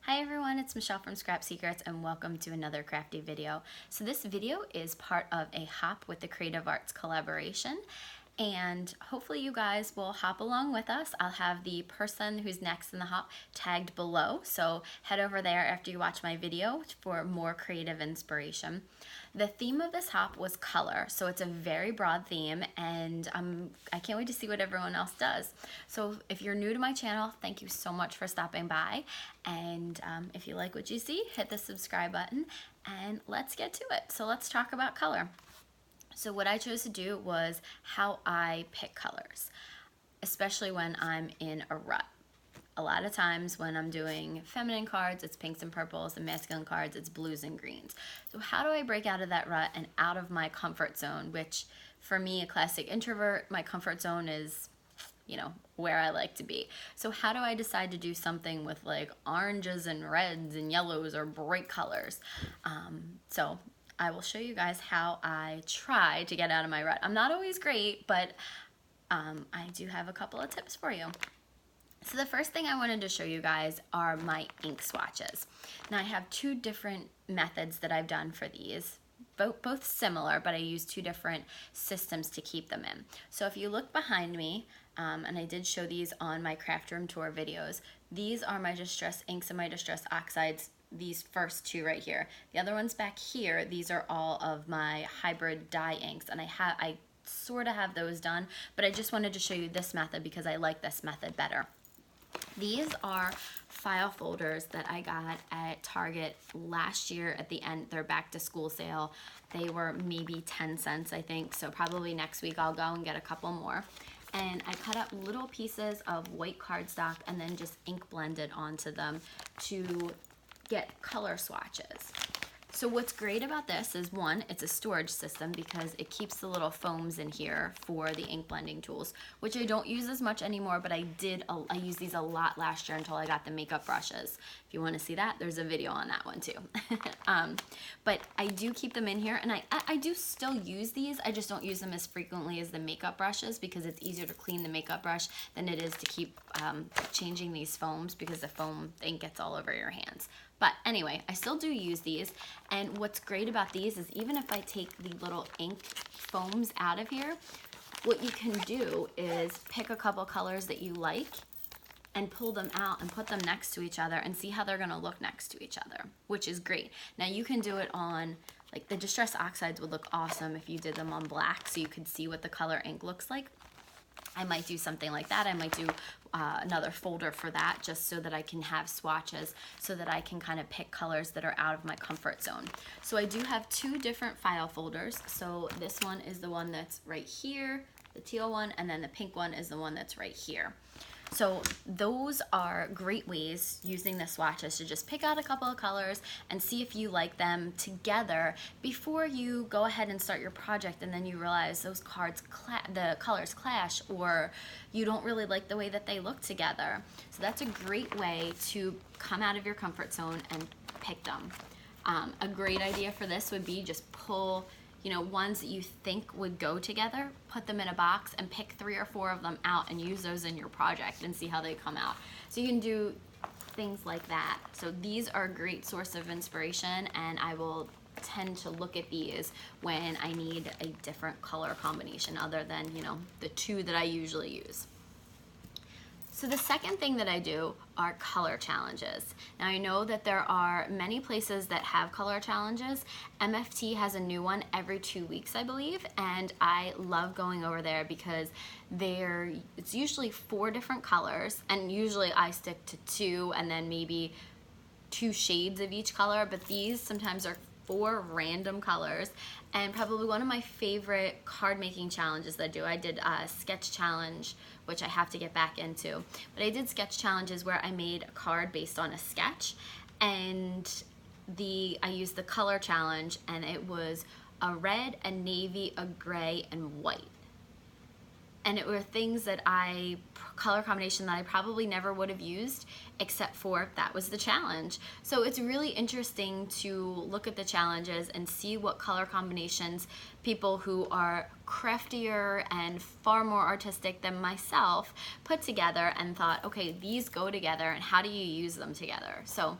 Hi everyone, it's Michelle from Scrap Secrets and welcome to another crafty video. So this video is part of a Hop with the Creative Arts collaboration, and hopefully you guys will hop along with us. I'll have the person who's next in the hop tagged below, so head over there after you watch my video for more creative inspiration. The theme of this hop was color, so it's a very broad theme, and I can't wait to see what everyone else does. So if you're new to my channel, thank you so much for stopping by, and if you like what you see, hit the subscribe button, and let's get to it. So let's talk about color. So what I chose to do was how I pick colors, especially when I'm in a rut. A lot of times when I'm doing feminine cards, it's pinks and purples, and masculine cards, it's blues and greens. So how do I break out of that rut and out of my comfort zone, which for me, a classic introvert, my comfort zone is, where I like to be. So how do I decide to do something with like oranges and reds and yellows or bright colors? So I will show you guys how I try to get out of my rut. I'm not always great, but I do have a couple of tips for you. So the first thing I wanted to show you guys are my ink swatches. Now I have two different methods that I've done for these, both similar, but I use two different systems to keep them in. So if you look behind me, and I did show these on my craft room tour videos, these are my distress inks and my distress oxides, these first two right here. The other ones back here, these are all of my hybrid dye inks, and I sort of have those done, but I just wanted to show you this method because I like this method better. These are file folders that I got at Target last year at the end, their back to school sale. They were maybe 10 cents, I think, so probably next week I'll go and get a couple more. And I cut up little pieces of white cardstock and then just ink blended onto them to get color swatches. So what's great about this is, one, it's a storage system because it keeps the little foams in here for the ink blending tools, which I don't use as much anymore, but I used these a lot last year until I got the makeup brushes. If you want to see that, there's a video on that one too. But I do keep them in here, and I do still use these. I just don't use them as frequently as the makeup brushes because it's easier to clean the makeup brush than it is to keep changing these foams because the foam ink gets all over your hands. But anyway, I still do use these, and what's great about these is even if I take the little ink foams out of here, what you can do is pick a couple colors that you like and pull them out and put them next to each other and see how they're gonna look next to each other, which is great. Now you can do it on, like the Distress Oxides would look awesome if you did them on black so you could see what the color ink looks like. I might do something like that. I might do another folder for that just so that I can have swatches so that I can kind of pick colors that are out of my comfort zone. So I do have two different file folders. So this one is the one that's right here, the teal one, and then the pink one is the one that's right here. So those are great ways using the swatches to just pick out a couple of colors and see if you like them together before you go ahead and start your project and then you realize those cards, the colors clash, or you don't really like the way that they look together. So that's a great way to come out of your comfort zone and pick them. A great idea for this would be just pull ones that you think would go together, put them in a box and pick 3 or 4 of them out and use those in your project and see how they come out. So you can do things like that. So these are a great source of inspiration, and I will tend to look at these when I need a different color combination other than, the two that I usually use. So the second thing that I do are color challenges. Now I know that there are many places that have color challenges. MFT has a new one every 2 weeks, I believe, and I love going over there because it's usually 4 different colors, and usually I stick to 2 and then maybe 2 shades of each color, but these sometimes are 4 random colors. And probably one of my favorite card making challenges that I did a sketch challenge, which I have to get back into, but I did sketch challenges where I made a card based on a sketch, and I used the color challenge, and it was a red, a navy, a gray, and white. And it were things that color combination that I probably never would have used, except for that was the challenge. So it's really interesting to look at the challenges and see what color combinations people who are craftier and far more artistic than myself put together and thought, okay, these go together, and how do you use them together? So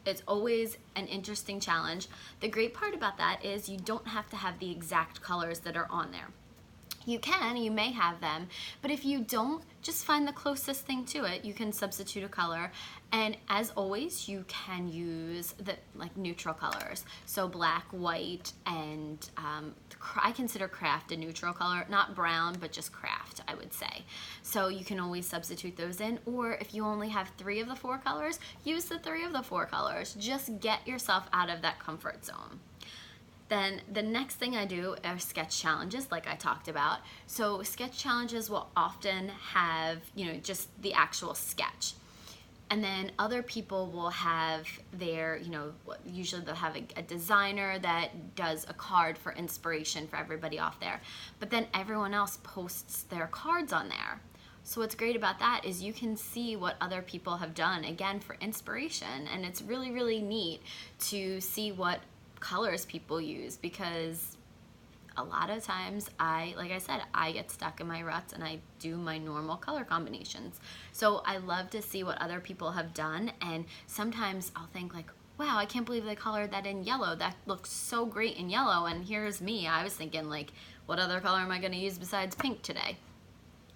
It's always an interesting challenge. The great part about that is you don't have to have the exact colors that are on there. You may have them, but if you don't, just find the closest thing to it. You can substitute a color, and as always, you can use the neutral colors. So black, white, and I consider craft a neutral color, not brown, but just craft, I would say. So you can always substitute those in, or if you only have 3 of the 4 colors, use the 3 of the 4 colors. Just get yourself out of that comfort zone. Then the next thing I do are sketch challenges, like I talked about. So sketch challenges will often have, just the actual sketch. And then other people will have their, usually they'll have a designer that does a card for inspiration for everybody off there. But then everyone else posts their cards on there. So what's great about that is you can see what other people have done, again, for inspiration. And it's really, really neat to see what colors people use, because a lot of times like I said, I get stuck in my ruts and I do my normal color combinations. So I love to see what other people have done, and sometimes I'll think like, wow, I can't believe they colored that in yellow. That looks so great in yellow, and here's me. I was thinking like, what other color am I going to use besides pink today?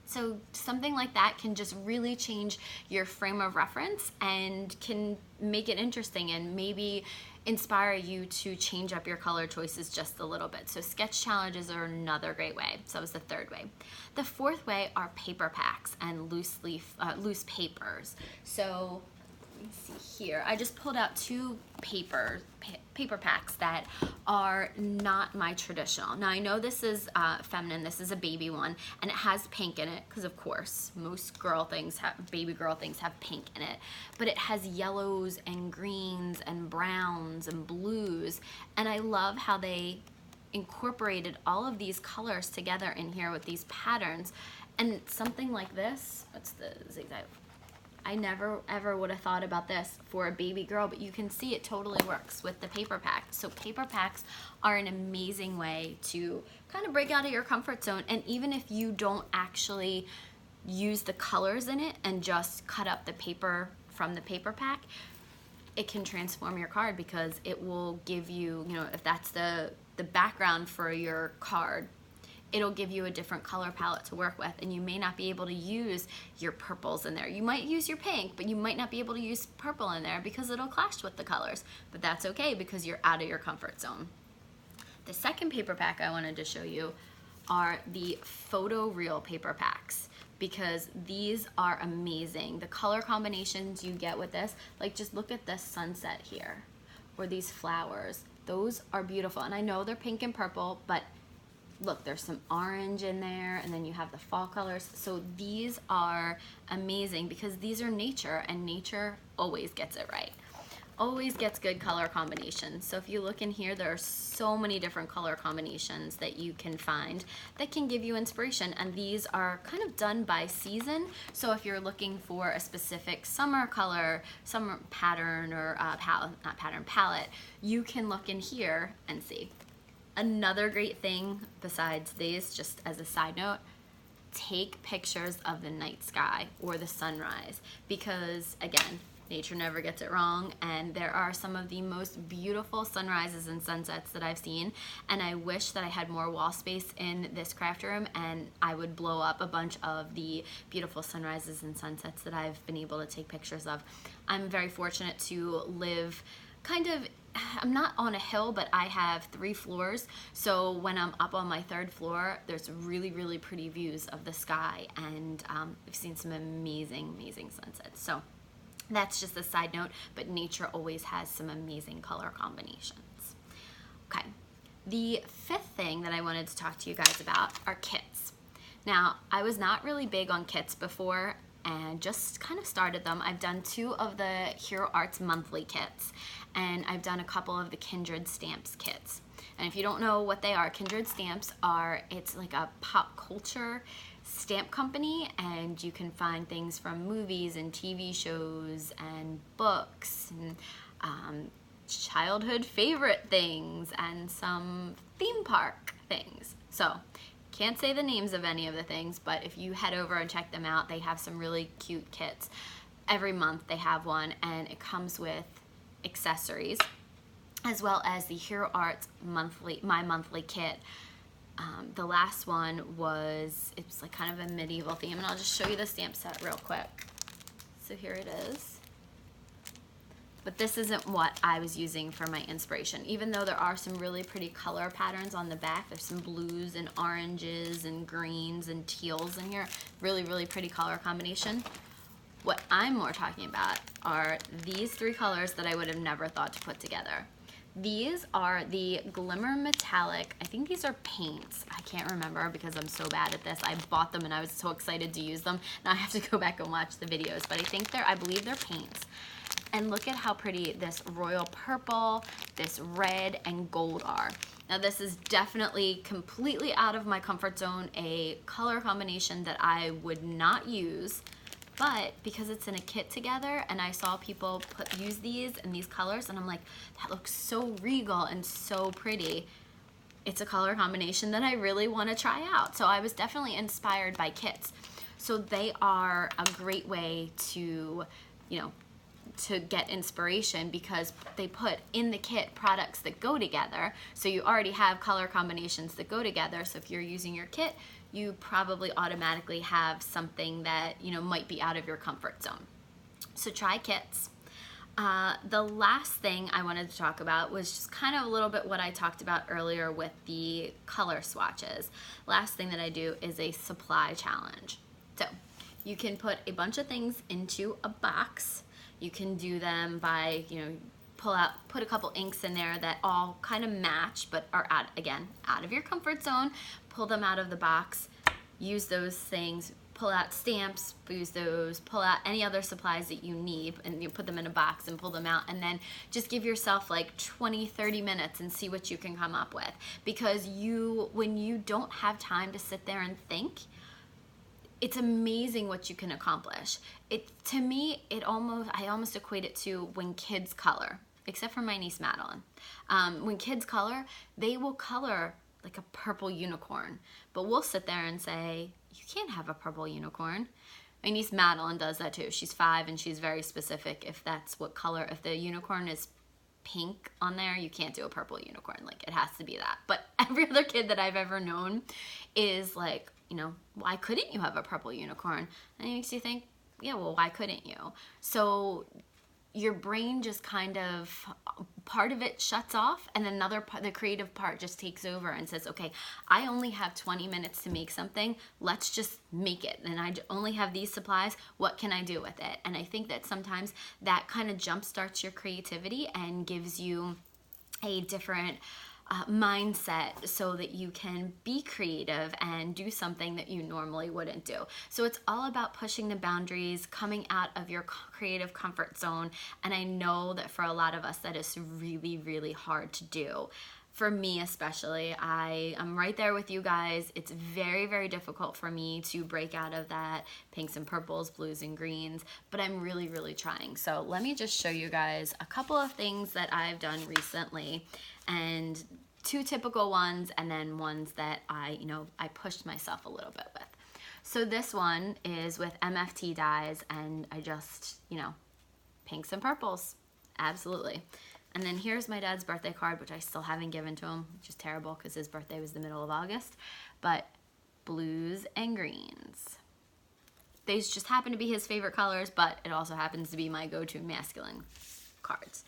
So something like that can just really change your frame of reference and can make it interesting and maybe inspire you to change up your color choices just a little bit. So sketch challenges are another great way. So that was the 3rd way. The 4th way are paper packs and loose papers. So let me see here. I just pulled out 2 paper packs that are not my traditional. Now I know this is feminine, this is a baby one, and it has pink in it because of course most baby girl things have pink in it, but it has yellows and greens and browns and blues, and I love how they incorporated all of these colors together in here with these patterns. And something like this, what's the zigzag? I never ever would have thought about this for a baby girl, but you can see it totally works with the paper pack. So paper packs are an amazing way to kind of break out of your comfort zone, and even if you don't actually use the colors in it and just cut up the paper from the paper pack, it can transform your card, because it will give you, if that's the background for your card, it'll give you a different color palette to work with, and you may not be able to use your purples in there. You might use your pink, but you might not be able to use purple in there because it'll clash with the colors, but that's okay because you're out of your comfort zone. The second paper pack I wanted to show you are the photo reel paper packs, because these are amazing. The color combinations you get with this, like just look at this sunset here, or these flowers. Those are beautiful, and I know they're pink and purple, but look, there's some orange in there, and then you have the fall colors. So these are amazing because these are nature, and nature always gets it right. Always gets good color combinations. So if you look in here, there are so many different color combinations that you can find that can give you inspiration, and these are kind of done by season. So if you're looking for a specific summer color, summer pattern, or palette, you can look in here and see. Another great thing besides these, just as a side note, take pictures of the night sky or the sunrise, because again, nature never gets it wrong, and there are some of the most beautiful sunrises and sunsets that I've seen, and I wish that I had more wall space in this craft room, and I would blow up a bunch of the beautiful sunrises and sunsets that I've been able to take pictures of. I'm very fortunate to live I'm not on a hill, but I have 3 floors, so when I'm up on my 3rd floor, there's really, really pretty views of the sky, and we've seen some amazing, amazing sunsets. So that's just a side note, but nature always has some amazing color combinations. Okay, the 5th thing that I wanted to talk to you guys about are kits. Now, I was not really big on kits before, and just kind of started them. I've done 2 of the Hero Arts monthly kits, and I've done a couple of the Kindred Stamps kits. And if you don't know what they are, Kindred Stamps it's like a pop culture stamp company, and you can find things from movies and TV shows and books and childhood favorite things and some theme park things. So can't say the names of any of the things, but if you head over and check them out, they have some really cute kits. Every month they have one, and it comes with accessories, as well as the Hero Arts my monthly kit. The last one was, it's like kind of a medieval theme, and I'll just show you the stamp set real quick. So here it is. But this isn't what I was using for my inspiration. Even though there are some really pretty color patterns on the back, there's some blues and oranges and greens and teals in here. Really, really pretty color combination. What I'm more talking about are these three colors that I would have never thought to put together. These are the Glimmer Metallic. I think these are paints. I can't remember because I'm so bad at this. I bought them and I was so excited to use them. Now I have to go back and watch the videos, but I believe they're paints. And look at how pretty this royal purple, this red, and gold are. Now this is definitely completely out of my comfort zone, a color combination that I would not use, but because it's in a kit together and I saw people use these and these colors, and I'm like, that looks so regal and so pretty. It's a color combination that I really want to try out. So I was definitely inspired by kits. So they are a great way to, to get inspiration, because they put in the kit products that go together. So you already have color combinations that go together. So if you're using your kit, you probably automatically have something that, might be out of your comfort zone. So try kits. The last thing I wanted to talk about was just kind of a little bit what I talked about earlier with the color swatches. Last thing that I do is a supply challenge. So you can put a bunch of things into a box. You can do them by, put a couple inks in there that all kind of match but are out of your comfort zone. Pull them out of the box, use those things, pull out stamps, use those, pull out any other supplies that you need, and you put them in a box and pull them out, and then just give yourself like 20-30 minutes and see what you can come up with. Because when you don't have time to sit there and think, it's amazing what you can accomplish. To me, I almost equate it to when kids color, except for my niece Madeline. When kids color, they will color like a purple unicorn, but we'll sit there and say, you can't have a purple unicorn. My niece Madeline does that too. She's 5 and she's very specific. If that's what color, if the unicorn is pink on there, you can't do a purple unicorn. Like, it has to be that. But every other kid that I've ever known is like, why couldn't you have a purple unicorn? And it makes you think, yeah, well, why couldn't you? So your brain just kind of, part of it shuts off, and another part, the creative part, just takes over and says, okay, I only have 20 minutes to make something. Let's just make it. And I only have these supplies. What can I do with it? And I think that sometimes that kind of jumpstarts your creativity and gives you a different mindset, so that you can be creative and do something that you normally wouldn't do. So it's all about pushing the boundaries, coming out of your creative comfort zone. And I know that for a lot of us, that is really, really hard to do. For me especially, I'm right there with you guys. It's very, very difficult for me to break out of that pinks and purples, blues and greens, but I'm really, really trying. So let me just show you guys a couple of things that I've done recently, and 2 typical ones, and then ones that I pushed myself a little bit with. So this one is with MFT dyes, and I just, pinks and purples, absolutely. And then here's my dad's birthday card, which I still haven't given to him, which is terrible because his birthday was the middle of August, but blues and greens. These just happen to be his favorite colors, but it also happens to be my go-to masculine cards.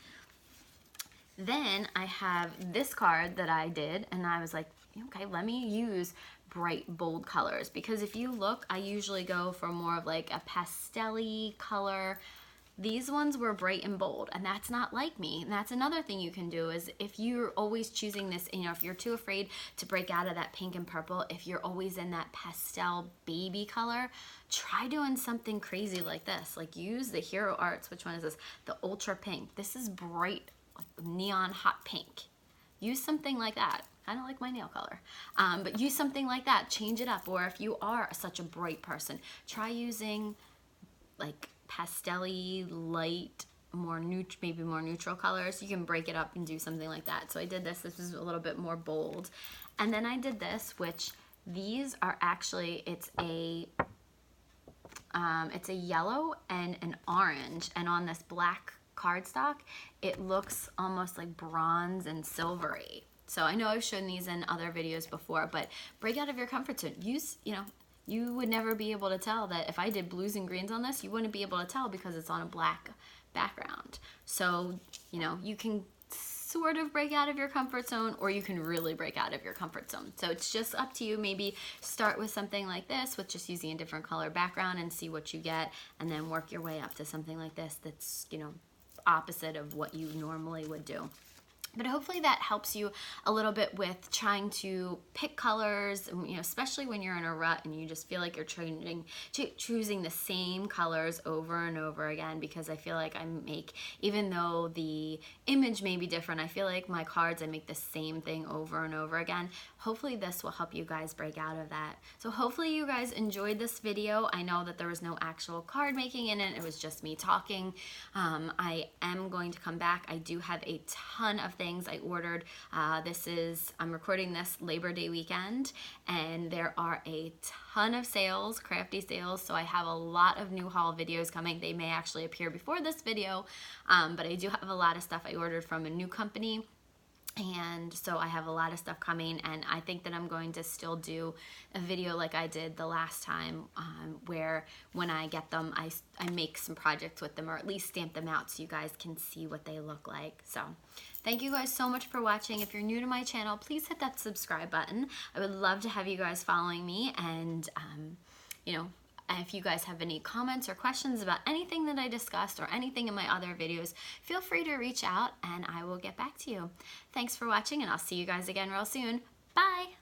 Then I have this card that I did, and I was like, okay, let me use bright, bold colors, because if you look, I usually go for more of like a pastel-y color. These ones were bright and bold, and that's not like me. And that's another thing you can do, is if you're always choosing this, if you're too afraid to break out of that pink and purple, if you're always in that pastel baby color, try doing something crazy like this. Like, use the Hero Arts, which one is this? The Ultra Pink. This is bright, like neon hot pink. Use something like that. Kind of like my nail color. But use something like that. Change it up. Or if you are such a bright person, try using like pastel-y, light, maybe more neutral colors. You can break it up and do something like that. So I did this. This was a little bit more bold. And then I did this, which these are actually, it's a yellow and an orange. And on this black cardstock, it looks almost like bronze and silvery. So I know I've shown these in other videos before, but break out of your comfort zone. Use, you know, you would never be able to tell that if I did blues and greens on this, you wouldn't be able to tell because it's on a black background. So, you know, you can sort of break out of your comfort zone, or you can really break out of your comfort zone. So it's just up to you. Maybe start with something like this with just using a different color background and see what you get, and then work your way up to something like this that's, you know, opposite of what you normally would do. But hopefully that helps you a little bit with trying to pick colors, you know, especially when you're in a rut and you just feel like you're choosing the same colors over and over again, because I feel like even though the image may be different, I feel like my cards, I make the same thing over and over again. Hopefully this will help you guys break out of that. So hopefully you guys enjoyed this video. I know that there was no actual card making in it. It was just me talking. I am going to come back. I do have a ton of things I ordered. I'm recording this Labor Day weekend, and there are a ton of sales, crafty sales, so I have a lot of new haul videos coming. They may actually appear before this video, but I do have a lot of stuff I ordered from a new company. And so I have a lot of stuff coming, and I think that I'm going to still do a video like I did the last time, where when I get them, I make some projects with them, or at least stamp them out so you guys can see what they look like. So thank you guys so much for watching. If you're new to my channel, please hit that subscribe button. I would love to have you guys following me, and you know, if you guys have any comments or questions about anything that I discussed or anything in my other videos, feel free to reach out and I will get back to you. Thanks for watching, and I'll see you guys again real soon. Bye!